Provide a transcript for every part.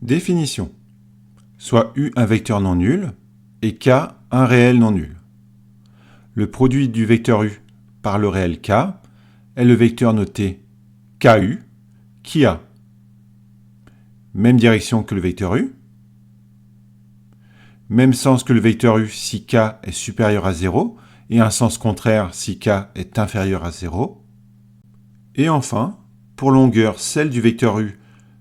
Définition. Soit U un vecteur non nul et K un réel non nul. Le produit du vecteur U par le réel K est le vecteur noté KU qui a même direction que le vecteur U, même sens que le vecteur U si K est supérieur à 0 et un sens contraire si K est inférieur à 0. Et enfin, pour longueur, celle du vecteur U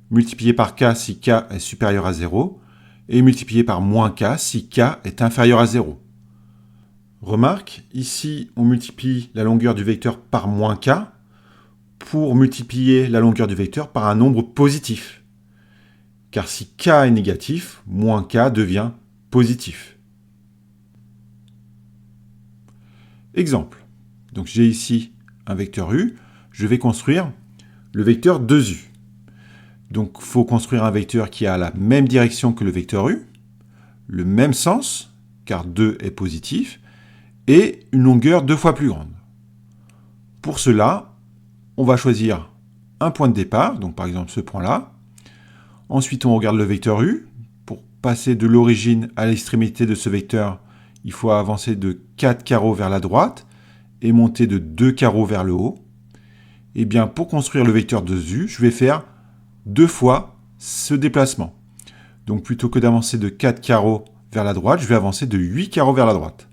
multiplié par K si K est supérieur à 0 et multiplié par moins K si K est inférieur à 0. Remarque, ici on multiplie la longueur du vecteur par moins K pour multiplier la longueur du vecteur par un nombre positif. Car si K est négatif, moins K devient positif. Exemple. Donc j'ai ici un vecteur U, je vais construire le vecteur 2U. Donc il faut construire un vecteur qui a la même direction que le vecteur U, le même sens, car 2 est positif, et une longueur 2 fois plus grande. Pour cela, on va choisir un point de départ, donc par exemple ce point-là. Ensuite, on regarde le vecteur U. Pour passer de l'origine à l'extrémité de ce vecteur, il faut avancer de 4 carreaux vers la droite et monter de 2 carreaux vers le haut. Et bien, pour construire le vecteur 2U, je vais faire 2 fois ce déplacement. Donc plutôt que d'avancer de 4 carreaux vers la droite, je vais avancer de 8 carreaux vers la droite.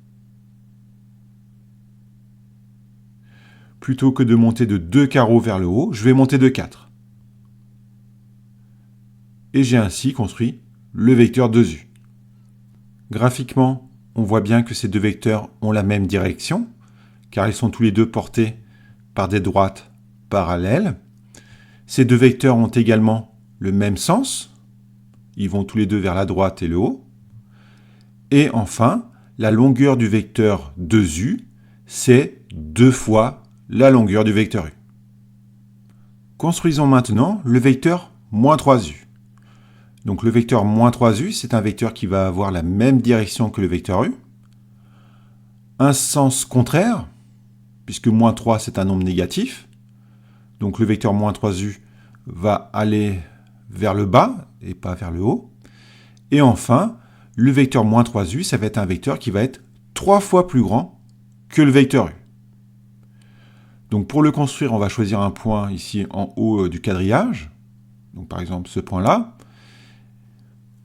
Plutôt que de monter de 2 carreaux vers le haut, je vais monter de 4. Et j'ai ainsi construit le vecteur 2U. Graphiquement, on voit bien que ces deux vecteurs ont la même direction, car ils sont tous les deux portés par des droites parallèles. Ces deux vecteurs ont également le même sens, ils vont tous les deux vers la droite et le haut. Et enfin, la longueur du vecteur 2U, c'est 2 fois la longueur du vecteur U. Construisons maintenant le vecteur moins 3U. Donc le vecteur moins 3U, c'est un vecteur qui va avoir la même direction que le vecteur U. Un sens contraire, puisque moins 3 c'est un nombre négatif. Donc le vecteur moins 3U va aller vers le bas et pas vers le haut. Et enfin, le vecteur moins 3U, ça va être un vecteur qui va être 3 fois plus grand que le vecteur U. Donc pour le construire, on va choisir un point ici en haut du quadrillage. Donc par exemple ce point-là.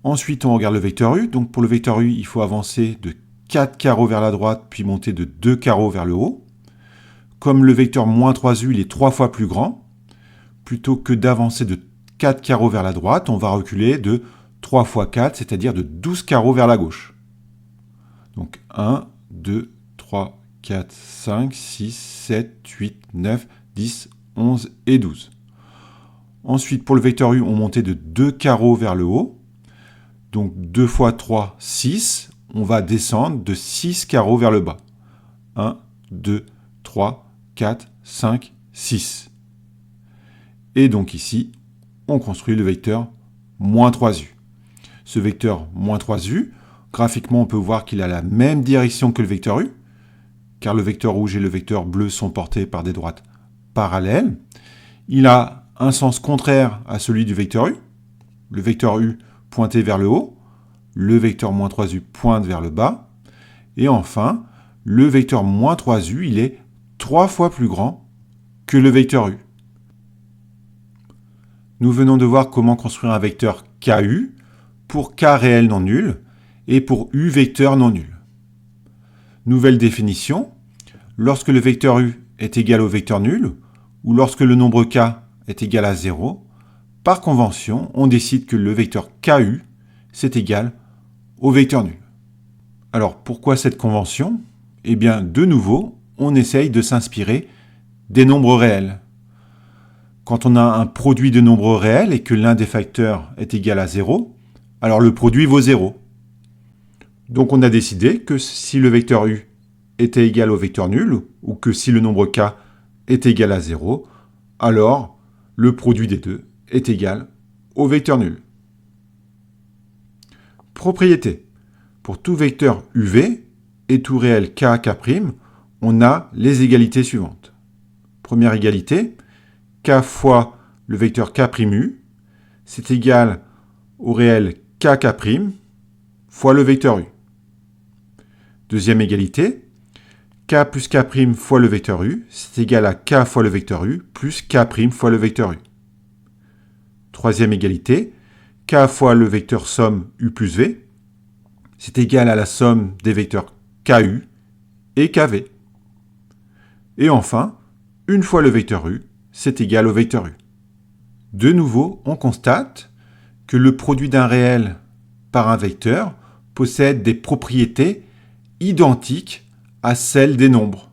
Ensuite, on regarde le vecteur U. Donc pour le vecteur U, il faut avancer de 4 carreaux vers la droite, puis monter de 2 carreaux vers le haut. Comme le vecteur moins 3U, il est 3 fois plus grand, plutôt que d'avancer de 4 carreaux vers la droite, on va reculer de 3 fois 4, c'est-à-dire de 12 carreaux vers la gauche. Donc 1, 2, 3, 4, 5, 6, 7, 8, 9, 10, 11 et 12. Ensuite, pour le vecteur U, on montait de 2 carreaux vers le haut. Donc 2 fois 3, 6. On va descendre de 6 carreaux vers le bas. 1, 2, 3, 4, 5, 6. Et donc ici, on construit le vecteur moins 3U. Ce vecteur moins 3U, graphiquement, on peut voir qu'il a la même direction que le vecteur U, car le vecteur rouge et le vecteur bleu sont portés par des droites parallèles. Il a un sens contraire à celui du vecteur U. Le vecteur U pointé vers le haut, le vecteur moins 3U pointe vers le bas. Et enfin, le vecteur moins 3U, il est 3 fois plus grand que le vecteur U. Nous venons de voir comment construire un vecteur KU pour K réel non nul et pour U vecteur non nul. Nouvelle définition, lorsque le vecteur U est égal au vecteur nul ou lorsque le nombre K est égal à 0, par convention, on décide que le vecteur KU, c'est égal au vecteur nul. Alors, pourquoi cette convention ? Eh bien, de nouveau, on essaye de s'inspirer des nombres réels. Quand on a un produit de nombres réels et que l'un des facteurs est égal à 0, alors le produit vaut 0. Donc on a décidé que si le vecteur U était égal au vecteur nul, ou que si le nombre K est égal à 0, alors le produit des deux est égal au vecteur nul. Propriété. Pour tout vecteur UV et tout réel K, K', on a les égalités suivantes. Première égalité, K fois le vecteur K'U, c'est égal au réel k fois le vecteur u. Deuxième égalité, k plus k' fois le vecteur u, c'est égal à k fois le vecteur u plus k' fois le vecteur u. Troisième égalité, k fois le vecteur somme u plus v, c'est égal à la somme des vecteurs ku et kv. Et enfin, une fois le vecteur u, c'est égal au vecteur u. De nouveau, on constate que le produit d'un réel par un vecteur possède des propriétés identiques à celles des nombres.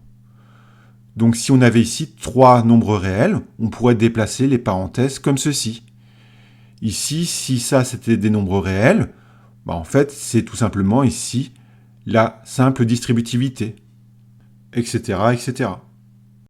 Donc si on avait ici 3 nombres réels, on pourrait déplacer les parenthèses comme ceci. Ici, si ça c'était des nombres réels, en fait c'est tout simplement ici la simple distributivité, etc., etc.